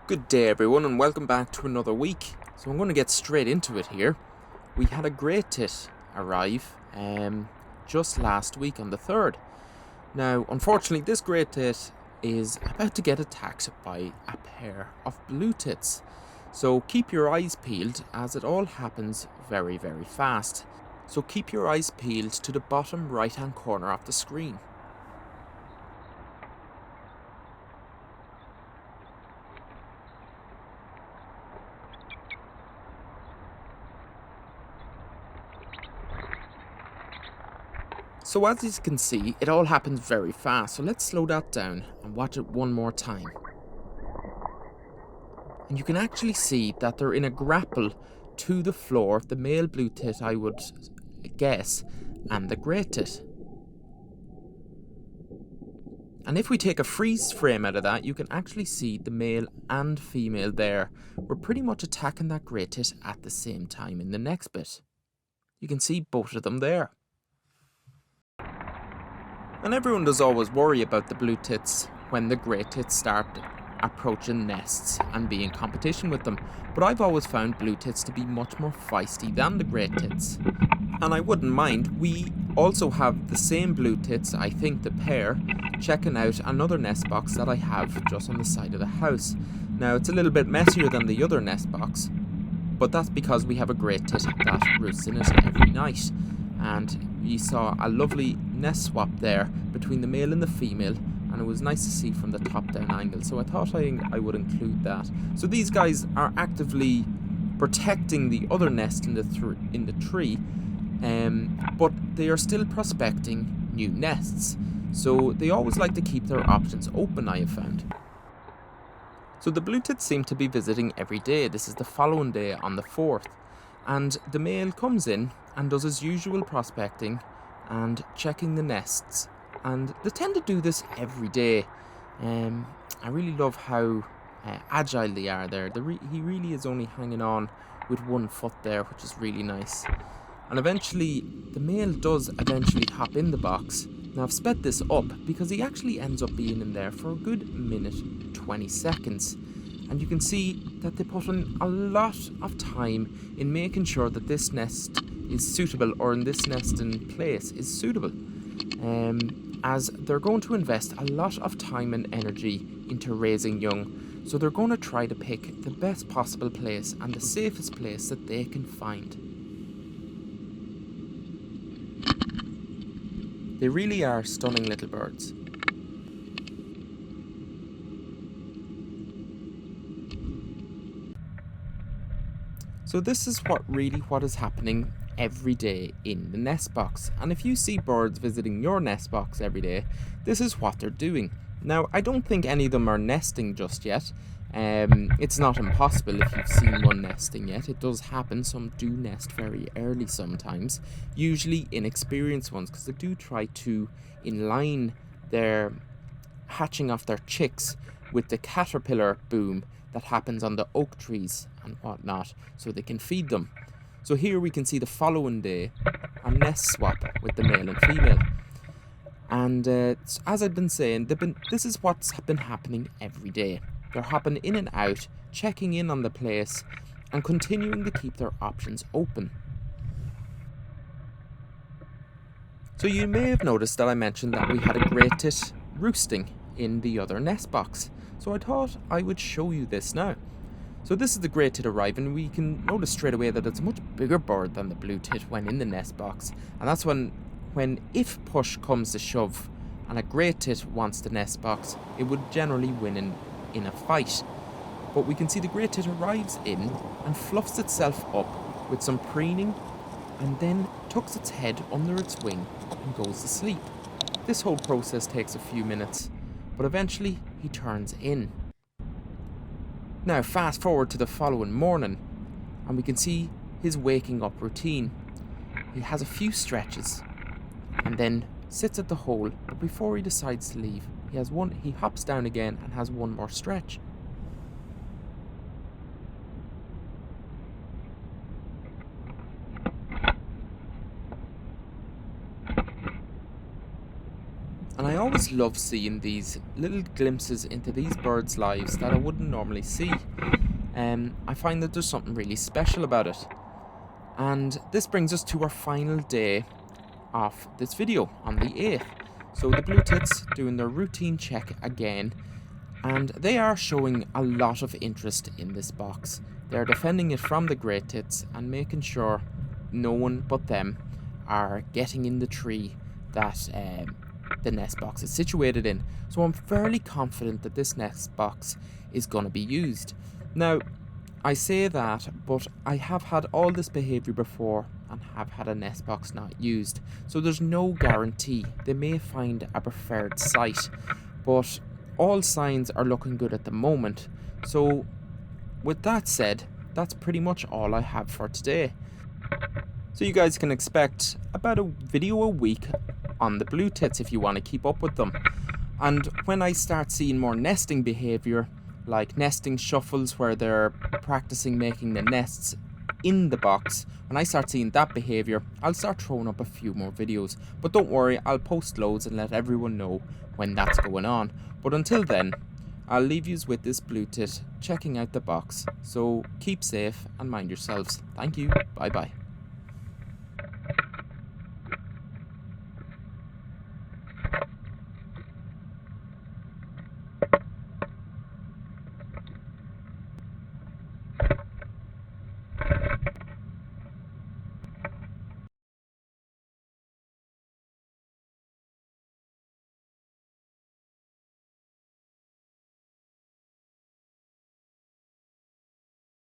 Good day everyone and welcome back to another week. So I'm going to get straight into it here. We had a great tit arrive just last week on the 3rd. Now unfortunately this great tit is about to get attacked by a pair of blue tits. So keep your eyes peeled as it all happens very fast. So keep your eyes peeled to the bottom right hand corner of the screen. So as you can see, it all happens very fast, so let's slow that down and watch it one more time. And you can actually see that they're in a grapple to the floor, the male blue tit I would guess, and the grey tit. And if we take a freeze frame out of that, you can actually see the male and female there. We're pretty much attacking that grey tit at the same time in the next bit. You can see both of them there. And everyone does always worry about the blue tits when the grey tits start approaching nests and be in competition with them. But I've always found blue tits to be much more feisty than the grey tits. And I wouldn't mind, we also have the same blue tits, I think the pair, checking out another nest box that I have just on the side of the house. Now it's a little bit messier than the other nest box, but that's because we have a grey tit that roosts in it every night. And you saw a lovely nest swap there between the male and the female, and it was nice to see from the top down angle, so I thought I would include that. So these guys are actively protecting the other nest in the tree, but they are still prospecting new nests, so they always like to keep their options open, I have found. So the blue tits seem to be visiting every day. This is the following day on the 4th. And the male comes in and does his usual prospecting and checking the nests. And they tend to do this every day. I really love how agile they are there. He really is only hanging on with one foot there, which is really nice. And eventually, the male does eventually hop in the box. Now I've sped this up because he actually ends up being in there for a good minute, 20 seconds. And you can see that they put in a lot of time in making sure that this nest is suitable, or in this nesting place is suitable. As they're going to invest a lot of time and energy into raising young. So they're going to try to pick the best possible place and the safest place that they can find. They really are stunning little birds. So this is what is happening every day in the nest box. And if you see birds visiting your nest box every day, this is what they're doing. Now, I don't think any of them are nesting just yet. It's not impossible if you've seen one nesting yet. It does happen. Some do nest very early sometimes. Usually inexperienced ones, because they do try to inline their hatching off their chicks with the caterpillar boom that happens on the oak trees and whatnot, so they can feed them. So here we can see the following day a nest swap with the male and female. And as I've been saying, this is what's been happening every day. They're hopping in and out, checking in on the place, and continuing to keep their options open. So you may have noticed that I mentioned that we had a grey tit roosting in the other nest box. So I thought I would show you this now. So this is the grey tit arriving. We can notice straight away that it's a much bigger bird than the blue tit when in the nest box. And that's when if push comes to shove and a grey tit wants the nest box, it would generally win in a fight. But we can see the grey tit arrives in and fluffs itself up with some preening, and then tucks its head under its wing and goes to sleep. This whole process takes a few minutes, but eventually he turns in. Now fast forward to the following morning, and we can see his waking up routine. He has a few stretches and then sits at the hole, but before he decides to leave, he hops down again and has one more stretch. And I always always love seeing these little glimpses into these birds' lives that I wouldn't normally see. I find that there's something really special about it. And this brings us to our final day of this video on the 8th. So the blue tits doing their routine check again, and they are showing a lot of interest in this box. They're defending it from the grey tits and making sure no one but them are getting in the tree that the nest box is situated in. So I'm fairly confident that this nest box is going to be used. Now, I say that, but I have had all this behaviour before and have had a nest box not used, so there's no guarantee. They may find a preferred site, but all signs are looking good at the moment. So with that said, that's pretty much all I have for today. So you guys can expect about a video a week on the blue tits if you want to keep up with them. And when I start seeing more nesting behaviour, like nesting shuffles where they're practicing making the nests in the box, when I start seeing that behaviour, I'll start throwing up a few more videos. But don't worry, I'll post loads and let everyone know when that's going on. But until then, I'll leave yous with this blue tit checking out the box. So keep safe and mind yourselves. Thank you. Bye bye.